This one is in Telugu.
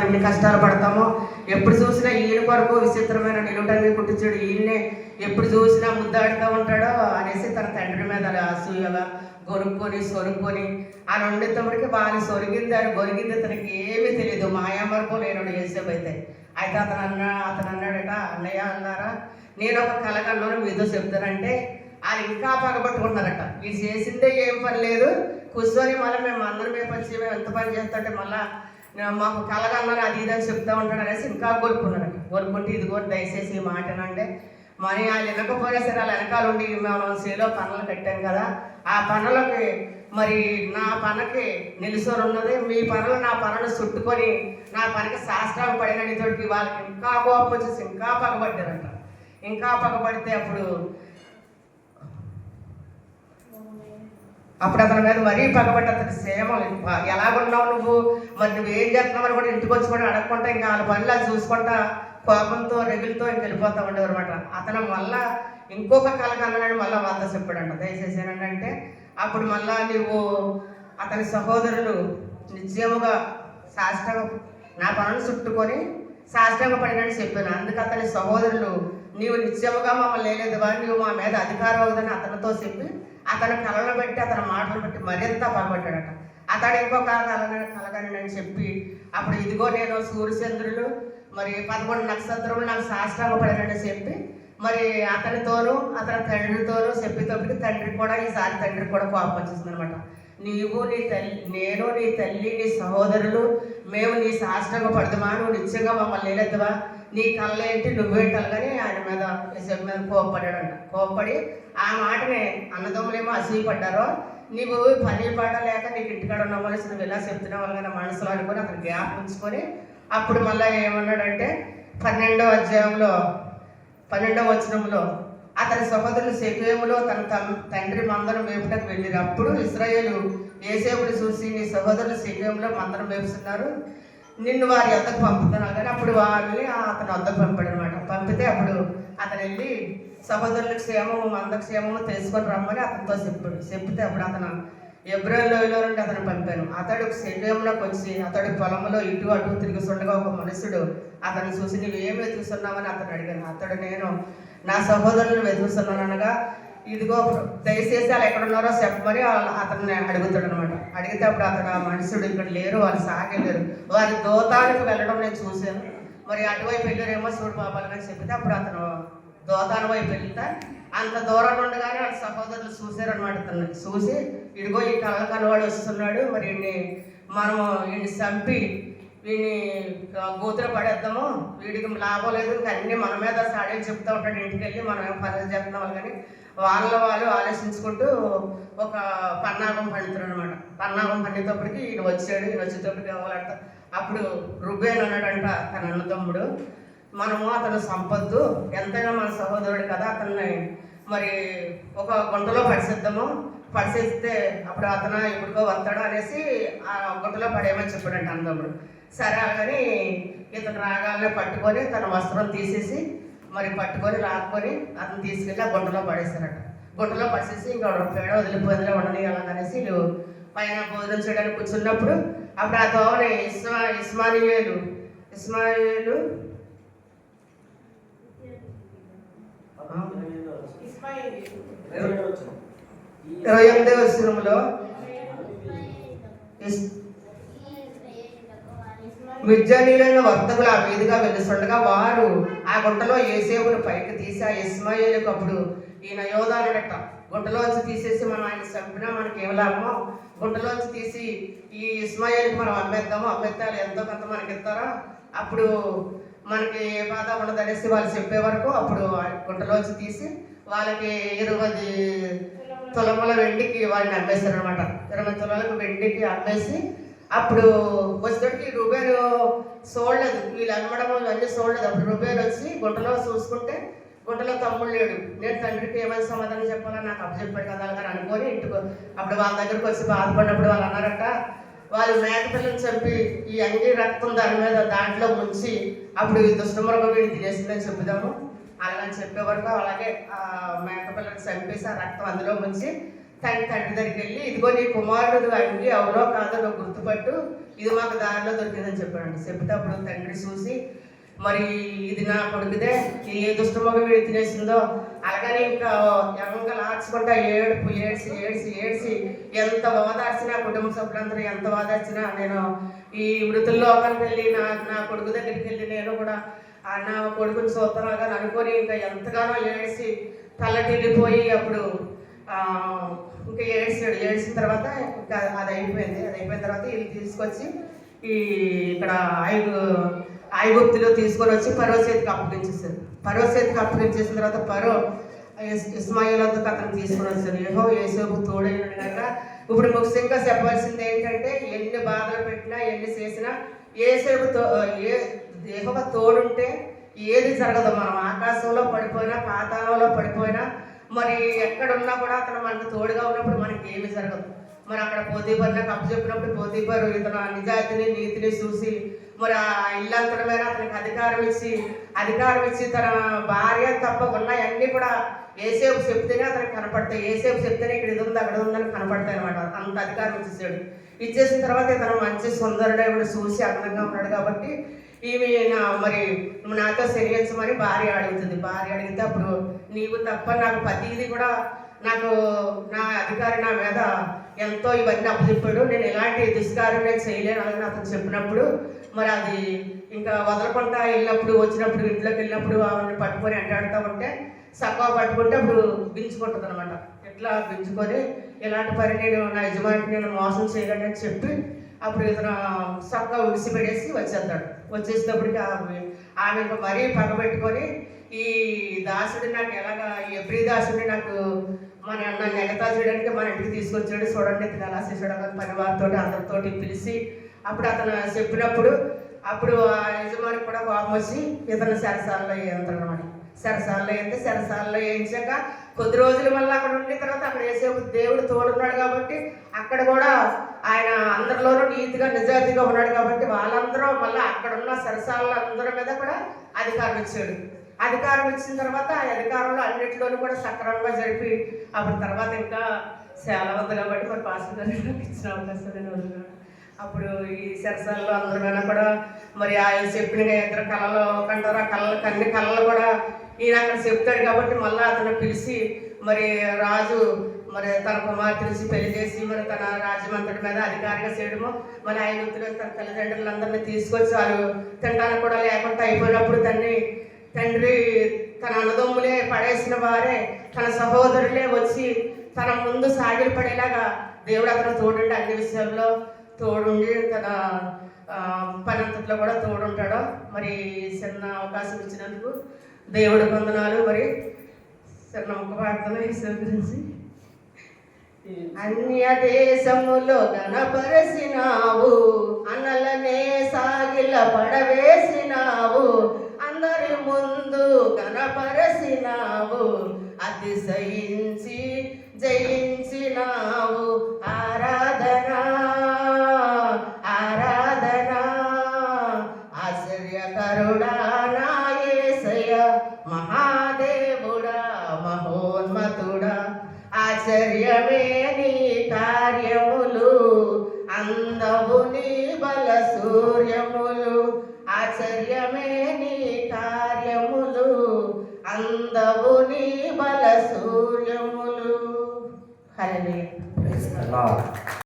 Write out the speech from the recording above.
ఎన్ని కష్టాలు పడతామో, ఎప్పుడు చూసినా ఈయన కొరకు విచిత్రమైన నిలుటని కుట్టించాడు, ఈయన్నే ఎప్పుడు చూసినా ముద్దాడుతూ ఉంటాడో అనేసి తన తండ్రి మీద అసూయగా సొరుక్కొని ఆయన ఉండేటప్పటికి వాళ్ళు సొరిగింది అని గొరిగింది అతనికి ఏమీ తెలియదు. మాయామరకం లేనుడు యేసేపు అయితే అతను అన్నాడట, అన్నయ్య అన్నారా నేను ఒక కలగన్నాను మీతో చెప్తానంటే వాళ్ళు ఇంకా పగబట్టుకుంటున్నారట. వీడు చేసిందే ఏం పని లేదు, కూర్చొని మళ్ళీ మేము అందరం వచ్చి మేము ఎంత పని చేస్తుంటే మళ్ళీ మాకు కలగన్నారు అది ఇదని చెప్తా ఉంటాడు అనేసి ఇంకా కోరుకున్నారట. కోరుకుంటే ఇదిగో దయచేసి ఈ మాటనంటే మరి వాళ్ళు వెనకపోయినా సరే వాళ్ళ వెనకాల ఉండి మేము సేలో పనులు కట్టాం కదా, ఆ పనులకి మరి నా పనకి నిలుసోరు ఉన్నది, మీ పనులు నా పనులు చుట్టుకొని నా పనికి శాస్త్రాలు పడినని తోటి వాళ్ళకి ఇంకా కోపం వచ్చేసి ఇంకా పగబడ్డారట. ఇంకా పగబడితే అప్పుడు అతని మీద మరీ పగబట్టి అతని సేమ ఎలాగున్నావు నువ్వు, మరి నువ్వేం చేస్తున్నావు అని కూడా ఇంటికి వచ్చి కూడా అడగకుండా ఇంకా వాళ్ళ పనులు అది చూసుకుంటా కోపంతో రెగులతో ఇంక వెళ్ళిపోతూ ఉండేవారు అనమాట. అతను మళ్ళా ఇంకొక కలకన్నాడు మళ్ళీ వాళ్ళతో చెప్పాడంట. దయచేసి ఏంటంటే అప్పుడు మళ్ళా నువ్వు అతని సహోదరులు నిశ్చయముగా సాష్టంగా నా పనులు చుట్టుకొని సాష్టంగా పడినని చెప్పాను. అందుకు అతని సహోదరులు నీవు నిశ్చయముగా మమ్మల్ని లేలేదు కానీ నువ్వు మా మీద అధికారం అవుదని అతనితో చెప్పి అతని కళలు బట్టి అతని మాటలు బట్టి మరింత పగబట్టాడట. అతడు ఇంకొక కలగని చెప్పి అప్పుడు ఇదిగో నేను సూర్యచంద్రులు మరి 11 నక్షత్రములు నాకు శాస్త్రంగా పడినని చెప్పి మరి అతనితోనూ అతని తండ్రితోనూ చెప్పేటప్పటికి తండ్రి కూడా ఈసారి తండ్రి కూడా కోపం వచ్చేసింది అనమాట. నీవు నీ తల్లి నేను నీ తల్లి నీ సహోదరులు మేము నీ శాస్త్రంగా పడదుమా, నువ్వు నిత్యంగా మమ్మల్ని నిలెద్దవా, నీ కళ్ళేంటి నువ్వేంటాలి కానీ ఆయన మీద యేసేపు మీద కోపపడ్డాడంట. కోపపడి ఆ మాటని అన్నదమ్ములేమో అసూయపడ్డారో నీవు పని పాట లేక నీకు ఇంటికాడ ఉన్న మనిషి నువ్వు ఇలా చెప్తున్నావు కానీ మనసులో అనుకొని అతను గ్యాప్ ఉంచుకొని అప్పుడు మళ్ళీ ఏమన్నాడంటే 12వ అధ్యాయంలో 12వ వచనంలో అతని సహోదరులు శెకెములో తన తండ్రి మందరం మేపుటకు వెళ్ళిరు. అప్పుడు ఇశ్రాయేలు యేసేపుని చూసి నీ సహోదరులు శెకెములో మందరం మేపుతున్నారు, నిన్ను వారి వద్దకు పంపుతున్నారు కానీ అప్పుడు వాళ్ళని అతను వద్దకు పంపాడు అనమాట. పంపితే అప్పుడు అతను వెళ్ళి సహోదరులకు క్షేమము మందక్షేమము తెలుసుకొని రమ్మని అతనితో చెప్పితే అప్పుడు అతను ఎబ్రోన్ లోయలో నుండి అతను పంపాను. అతడు శెకెములోకి వచ్చి అతడు పొలంలో ఇటు అటు తిరుగుతుండగా ఒక మనుషుడు అతను చూసి నువ్వు ఏం వెతుకుతున్నావని అతను అడిగాను. అతడు నేను నా సహోదరులను వెతుకుతున్నాను అనగా ఇదిగో దయచేసి వాళ్ళు ఎక్కడున్నారో చెప్పమని అతన్ని అడుగుతాడు అనమాట. అడిగితే అప్పుడు అతను ఆ మనుషుడు ఇక్కడ లేరు, వాళ్ళు సాగలేరు, వారి దోతానికి వెళ్ళడం నేను చూశాను, మరి అటువైపు వెళ్ళారేమో చూడు పాపాలు అని చెప్పితే అప్పుడు అతను దోతాను వైపు వెళ్తా అంత దూరం ఉండగానే వాళ్ళ సహోదరులు చూశారనమాట. అతన్ని చూసి ఇదిగో ఈ కళ్ళకన్నవాడు వస్తున్నాడు, మరి మనము వీడిని చంపి వీడిని గోతులు పడేద్దాము, వీడికి లాభం లేదు, ఇంకా అన్నీ మన మీద సాడేలు చెప్తూ ఉంటాడు, ఇంటికి వెళ్ళి మనం ఏం పనులు చేస్తున్నాం కానీ వాళ్ళు ఆలోచించుకుంటూ ఒక పన్నాగం పండుతారు అనమాట. పన్నాగం పండేటప్పటికి ఈయన వచ్చేటప్పటికి అవ్వాలంట. అప్పుడు రుబేన్ అన్నాడంట తన అన్నదమ్ముడు, మనము అతను సంపద్దు ఎంతైనా మన సహోదరుడు కదా, అతన్ని మరి ఒక గుంటలో పడిసేస్తే అప్పుడు అతను ఇప్పుడుకో వస్తాడు అనేసి ఆ గుంటలో పడేయమని చెప్పాడంట అన్నదమ్ముడు. సరే కానీ ఇతను రాగాలనే పట్టుకొని తన వస్త్రం తీసేసి మరి పట్టుకొని లాక్కొని అతను తీసుకెళ్ళి ఆ గుంటలో పడేస్తారట. గుంటలో పడేసి ఇంకా పేడ వదిలిపోయేదిలో ఉండని అలాగనేసి వీళ్ళు పైన భోజనం చేయడానికి కూర్చున్నప్పుడు అప్పుడు ఆ దోవని ఇస్మాయిలు 28వ వచనంలో మిర్జానీలైన వర్తకులు ఆ మీదుగా వెళ్ళుతుండగా వారు ఆ గుంటలో యేసేపును పైకి తీసి ఆ ఇస్మాయిలుకు అప్పుడు ఈయన యోధానుడట గుంటలోంచి తీసేసి మనం ఆయన చంపినా మనకి ఏం లాభమో, గుంటలోంచి తీసి ఈ ఇస్మాయిల్కి మనం అమ్మేస్తే ఎంతో కొంత మనకి ఇస్తారా, అప్పుడు మనకి ఏ బాధ ఉండదు అనేసి వాళ్ళు చెప్పే వరకు అప్పుడు గుంటలోంచి తీసి వాళ్ళకి 20 తులముల వెండికి వాళ్ళని అమ్మేస్తారు అనమాట. 20 తులాలకు వెండికి అమ్మేసి అప్పుడు వచ్చేటప్పటికి రుబేను చూడలేదు, వీళ్ళు అమ్మడం అన్నీ చూడలేదు. అప్పుడు రుబేను వచ్చి గుంటలో చూసుకుంటే గుంటలో తమ్ముడు లేడు, నేను తండ్రికి ఏమైనా సమాధానం చెప్పాలని నాకు అప్పచెప్పాడు కదా అని అనుకొని ఇంటికి అప్పుడు వాళ్ళ దగ్గరికి వచ్చి బాధపడినప్పుడు వాళ్ళు అన్నారట, వాళ్ళు మేకపిల్లని చంపి ఈ అంగి రక్తం దాని మీద దాంట్లో ముంచి అప్పుడు ఈ దుష్టమృగం వీడిని తినేసిందని చెప్పుదాము అలాగని చెప్పే వరకు అలాగే ఆ మేకపిల్లని చంపేసి ఆ రక్తం అందులో ముంచి తండ్రి దగ్గరికి వెళ్ళి, ఇదిగో నీ కుమారుడు అంగి అవునో కాదో నువ్వు గుర్తుపట్టు, ఇది మాకు దారిలో దొరికిందని చెప్పాడండి. చెప్తే అప్పుడు తండ్రి చూసి, మరి ఇది నా కొడుకుదే, ఏ దుష్టమొగ వీడు తినేసిందో, అలాగని ఇంకా ఎంగలు ఆర్చుకుంటా ఏడ్చి ఎంత ఓదార్చినా, కుటుంబ సభ్యులందరూ ఎంత ఓదార్చినా, నేను ఈ మృతుల్లోకానికి వెళ్ళి నా కొడుకు దగ్గరికి వెళ్ళి నేను కూడా నా కొడుకుని చూస్తున్నాగా అనుకొని ఇంకా ఎంతగానో ఏడ్చి తల్లటిల్లిపోయి అప్పుడు ఇంకా ఏడ్చిన తర్వాత ఇంకా అది అయిపోయిన తర్వాత వీళ్ళు తీసుకొచ్చి ఇక్కడ ఐగుప్తులో తీసుకొని వచ్చి ఫరో చేతికి అప్పగించేసారు. ఫరో చేతికి అప్పగించేసిన తర్వాత ఫరో ఇస్మాయిలతో అతను తీసుకొని వచ్చారు. యోసేపు తోడైనాడు కనుక ఇప్పుడు ముఖ్యంగా చెప్పాల్సింది ఏంటంటే, ఎన్ని బాధలు పెట్టినా ఎన్ని చేసినా యెహోవా తోడుంటే ఏది జరగదు. మనం ఆకాశంలో పడిపోయినా పాతాళంలో పడిపోయినా మరి ఎక్కడున్నా కూడా అతను మనకు తోడుగా ఉన్నప్పుడు మనకి ఏమి జరగదు. మరి అక్కడ పోతీఫర్ నాకు అప్పచెప్పినప్పుడు పోతీఫర్ ఇతను నిజాయితీని నీతిని చూసి మరి ఆ ఇల్లంతటి మీద అతనికి అధికారం ఇచ్చి తన భార్య తప్ప ఉన్నాయన్నీ కూడా ఏసేపు చెప్తేనే అతనికి కనపడతాయి. ఏసేపు చెప్తేనే ఇక్కడ ఇది ఉంది అక్కడ ఉందని కనపడతాయి అనమాట. అంత అధికారం ఇచ్చేసిన తర్వాత ఇతను మంచి సుందరుడే చూసి అందంగా ఉన్నాడు కాబట్టి ఈమె మరి నాతో శనియించమని భార్య అడుగుతుంది. భార్య అడిగితే అప్పుడు నీవు తప్ప నాకు ప్రతిదీ కూడా నాకు నా అధికారి నా మీద ఎంతో ఇవన్నీ అప్పచెప్పాడు, నేను ఎలాంటి దుష్కార్యం నేను చేయలేను అని అతను చెప్పినప్పుడు మరి అది ఇంకా వదలకుండా వచ్చినప్పుడు ఇంట్లోకి వెళ్ళినప్పుడు ఆవిడని పట్టుకొని అంటాడుతూ ఉంటే సక్కువ పట్టుకుంటే అప్పుడు బించుకుంటుంది అనమాట. ఎట్లా బించుకొని ఎలాంటి పని నా యజమానికి నేను మోసం చేయలేను అని చెప్పి అప్పుడు ఇతను సక్క విడిచిపెట్టేసి వచ్చేసేటప్పటికి ఆమె ఇంకా మరీ పగబెట్టుకొని ఈ దాసుడి నాకు ఎలాగా ఎవ్రీ దాసుడిని నాకు నన్ను ఎగతా చేయడానికి మన ఇంటికి తీసుకొచ్చాడు, చూడండి ఇతను ఎలా చేసాడు అని పరివారితో అందరితోటి పిలిచి అప్పుడు అతను చెప్పినప్పుడు అప్పుడు ఆ యజమానికి కూడా కోపం వచ్చి ఇతను సరసాలలో వేయంతాడు అనమాట. సరసాలలో వేయించాక కొద్ది రోజుల మళ్ళీ అక్కడ ఉండిన తర్వాత అక్కడ వేసేపు దేవుడు తోడున్నాడు కాబట్టి అక్కడ కూడా ఆయన అందరిలోనూ నీతిగా నిజాయితీగా ఉన్నాడు కాబట్టి వాళ్ళందరూ మళ్ళీ అక్కడ ఉన్న సరసాలందరి మీద కూడా అధికారం ఇచ్చాడు. అధికారం ఇచ్చిన తర్వాత ఆ అధికారంలో అన్నింటిలోనూ కూడా సక్రమంగా జరిపి అప్పుడు తర్వాత ఇంకా చాలా ఉంది కాబట్టి మరి పాస్టర్ గారు ఇచ్చిన అవకాశం నేను అప్పుడు ఈ సరసాల్లో అందరిమైనా కూడా మరి ఆయన చెప్పిన ఇద్దరు కళలు కంటారు, ఆ కళ్ళలు కూడా ఈయన అక్కడ చెప్తాడు కాబట్టి మళ్ళీ అతను పిలిచి మరి రాజు మరి తన కుమార్తెనిచ్చి పెళ్లి చేసి మరి తన రాజ్యమంతటి మీద అధికారిగా చేయడము, మరి ఐగుప్తులో తన తల్లిదండ్రులందరినీ తీసుకొచ్చి వాళ్ళు తినడానికి కూడా లేకుండా అయిపోయినప్పుడు తండ్రి తన అన్నదమ్ములే పడేసిన వారే తన సహోదరులే వచ్చి తన ముందు సాగిలి పడేలాగా దేవుడు అతను తోడుండి అన్ని విషయాల్లో తోడుండి తన పనంతట్లో కూడా తోడుంటాడు. మరి చిన్న అవకాశం ఇచ్చినందుకు దేవుడి వందనాలు. మరి చిన్న ముఖ ప్రార్థన ఈశ్వరు గురించి. అన్య దేశములో గణపరచినావు, అన్నలనే సాగిల పడవేసినావు, అందరి ముందు గణపరచినావు, అతిశయించి జయించినావు. ఆరాధనా ఆశ్చర్యకరుడా నా యేసయ్య, మహాదేవుడా మహోన్నతుడా, ఆశ్చర్యమే నీ కార్యములు, అందవు నీ బల సూర్యములు, ఆశ్చర్యమే నీ కార్యములు, అందవు నీ బల సూర్యములు. హల్లెలూయా.